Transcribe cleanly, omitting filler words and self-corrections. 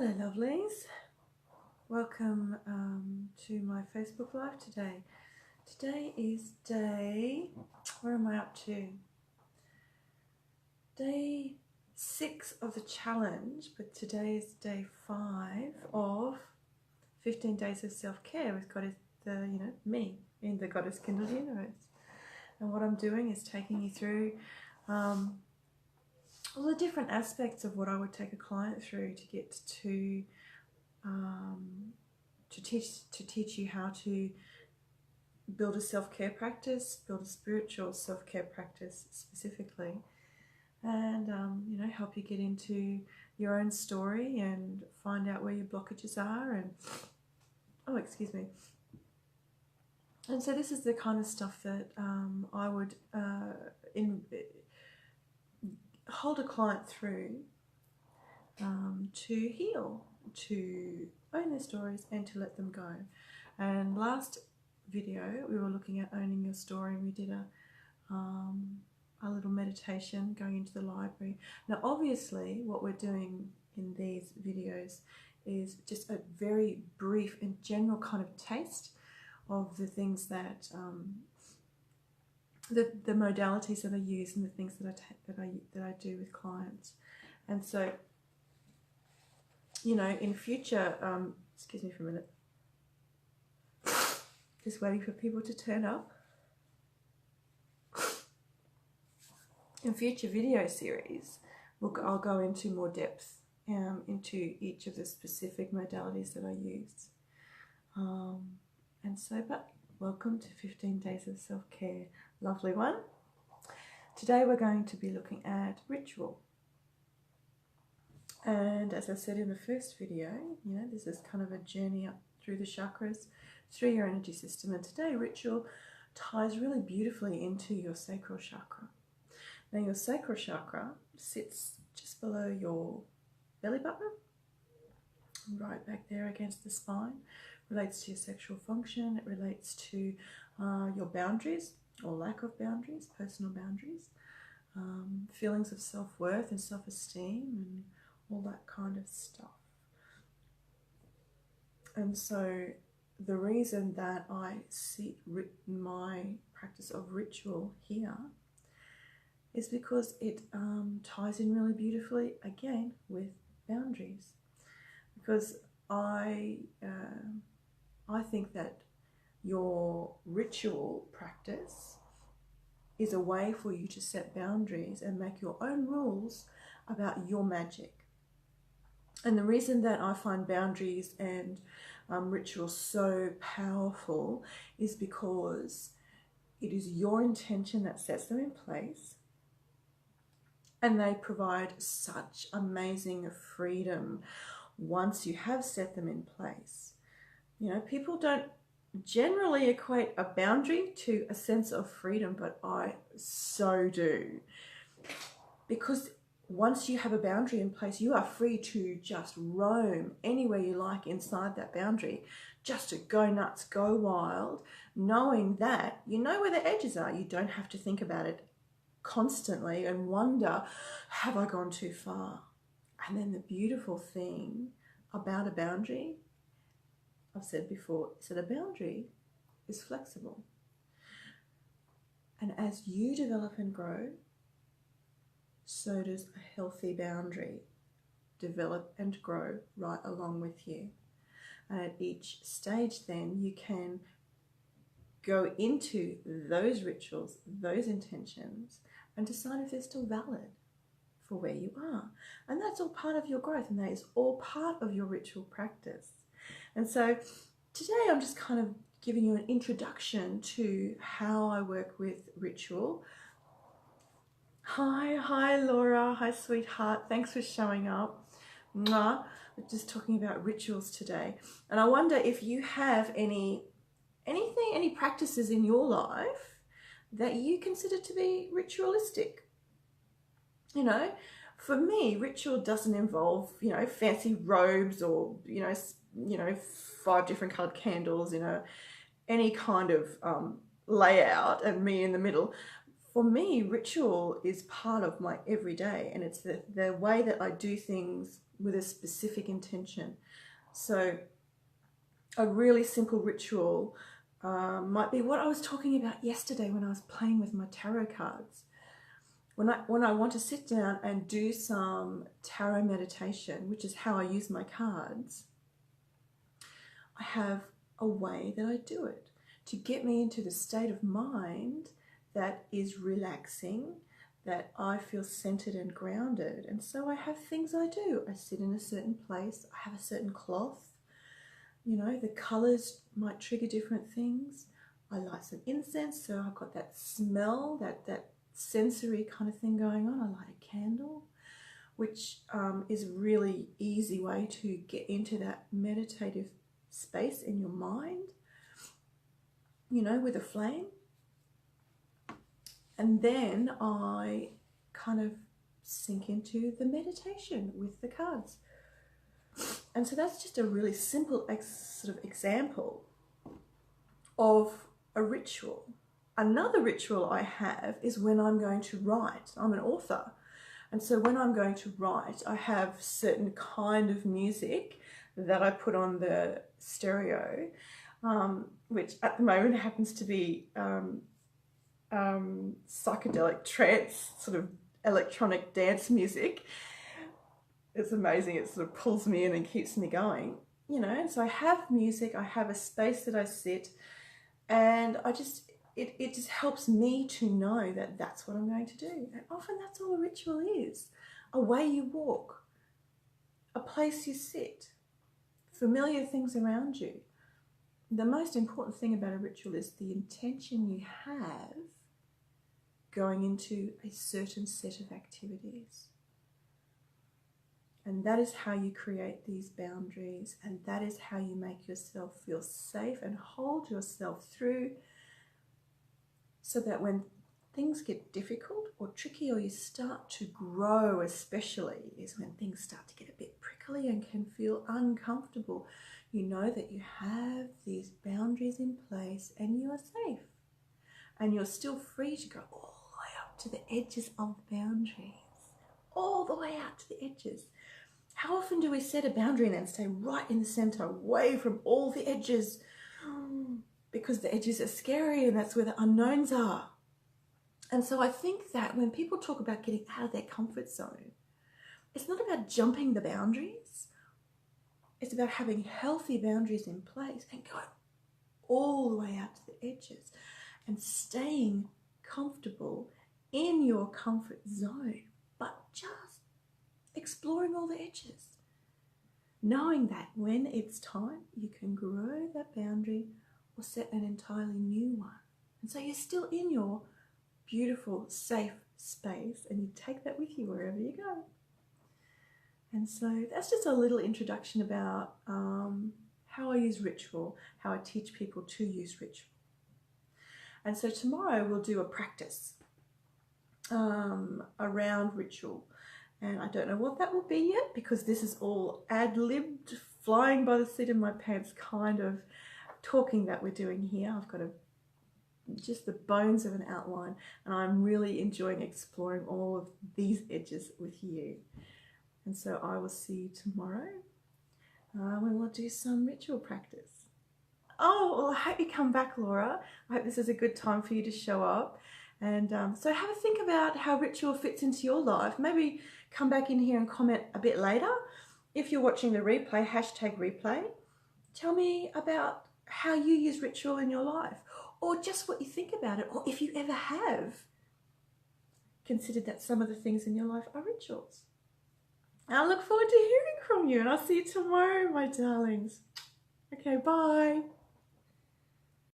Hello lovelies, welcome to my Facebook Live today. Today is where am I up to? Day 6 of the challenge, but today is day 5 of 15 days of self-care with Goddess, me in the Goddess Kindled Universe. And what I'm doing is taking you through all the different aspects of what I would take a client through to get to teach you how to build a self-care practice, build a spiritual self-care practice specifically, and help you get into your own story and find out where your blockages are. And and so this is the kind of stuff that I would hold a client through to heal, to own their stories and to let them go. And last video we were looking at owning your story, and we did a little meditation going into the library. Now obviously what we're doing in these videos is just a very brief and general kind of taste of the things that the modalities that I use and the things that I do with clients. And so, in future, excuse me for a minute, just waiting for people to turn up. In future video series, I'll go into more depth into each of the specific modalities that I use. But welcome to 15 Days of Self-Care, lovely one. Today we're going to be looking at ritual. And as I said in the first video, this is kind of a journey up through the chakras, through your energy system. And today ritual ties really beautifully into your sacral chakra. Now your sacral chakra sits just below your belly button, right back there against the spine. Relates to your sexual function, it relates to your boundaries or lack of boundaries, personal boundaries, feelings of self-worth and self-esteem and all that kind of stuff. And so the reason that I see my practice of ritual here is because it ties in really beautifully again with boundaries, because I think that your ritual practice is a way for you to set boundaries and make your own rules about your magic. And the reason that I find boundaries and rituals so powerful is because it is your intention that sets them in place, and they provide such amazing freedom once you have set them in place. People don't generally equate a boundary to a sense of freedom, but I so do. Because once you have a boundary in place, you are free to just roam anywhere you like inside that boundary, just to go nuts, go wild, knowing that you know where the edges are. You don't have to think about it constantly and wonder, have I gone too far? And then the beautiful thing about a boundary, I've said before, is that a boundary is flexible. And as you develop and grow, so does a healthy boundary develop and grow right along with you. And at each stage then you can go into those rituals, those intentions, and decide if they're still valid for where you are. And that's all part of your growth, and that is all part of your ritual practice. And so today I'm just kind of giving you an introduction to how I work with ritual. Hi Laura, hi sweetheart, thanks for showing up. Mwah. We're just talking about rituals today, and I wonder if you have any practices in your life that you consider to be ritualistic. For me, ritual doesn't involve, fancy robes or, 5 different colored candles, any kind of layout and me in the middle. for me, ritual is part of my everyday, and it's the way that I do things with a specific intention. So a really simple ritual might be what I was talking about yesterday when I was playing with my tarot cards. When I want to sit down and do some tarot meditation, which is how I use my cards, I have a way that I do it to get me into the state of mind that is relaxing, that I feel centered and grounded. And so I have things I do. I sit in a certain place, I have a certain cloth, you know, the colors might trigger different things. I light some incense, so I've got that smell, that sensory kind of thing going on. I light a candle, which is a really easy way to get into that meditative space in your mind, you know, with a flame. And then I kind of sink into the meditation with the cards. And so that's just a really simple sort of example of a ritual. Another ritual I have is when I'm going to write. I'm an author. And so when I'm going to write, I have certain kind of music that I put on the stereo, which at the moment happens to be psychedelic trance, sort of electronic dance music. It's amazing. It sort of pulls me in and keeps me going, you know. And so I have music, I have a space that I sit, and it just helps me to know that that's what I'm going to do. And often that's all a ritual is. A way you walk, a place you sit, familiar things around you. The most important thing about a ritual is the intention you have going into a certain set of activities. And that is how you create these boundaries, and that is how you make yourself feel safe and hold yourself through, so that when things get difficult or tricky, or you start to grow especially, is when things start to get a bit prickly and can feel uncomfortable, you know that you have these boundaries in place and you are safe. And you're still free to go all the way up to the edges of the boundaries. All the way out to the edges. How often do we set a boundary and then stay right in the center, away from all the edges? Because the edges are scary and that's where the unknowns are. And so I think that when people talk about getting out of their comfort zone, it's not about jumping the boundaries. It's about having healthy boundaries in place and going all the way out to the edges and staying comfortable in your comfort zone, but just exploring all the edges. Knowing that when it's time, you can grow that boundary or set an entirely new one. And so you're still in your beautiful, safe space, and you take that with you wherever you go. And so that's just a little introduction about how I use ritual, how I teach people to use ritual. And so tomorrow we'll do a practice around ritual. And I don't know what that will be yet, because this is all ad-libbed, flying by the seat of my pants kind of talking that we're doing here. I've got just the bones of an outline, and I'm really enjoying exploring all of these edges with you. And so I will see you tomorrow when we'll do some ritual practice. Oh, well, I hope you come back, Laura. I hope this is a good time for you to show up. And so have a think about how ritual fits into your life. Maybe come back in here and comment a bit later. If you're watching the replay, #replay, tell me about how you use ritual in your life, or just what you think about it, or if you ever have considered that some of the things in your life are rituals. I look forward to hearing from you, and I'll see you tomorrow, my darlings. Okay, bye.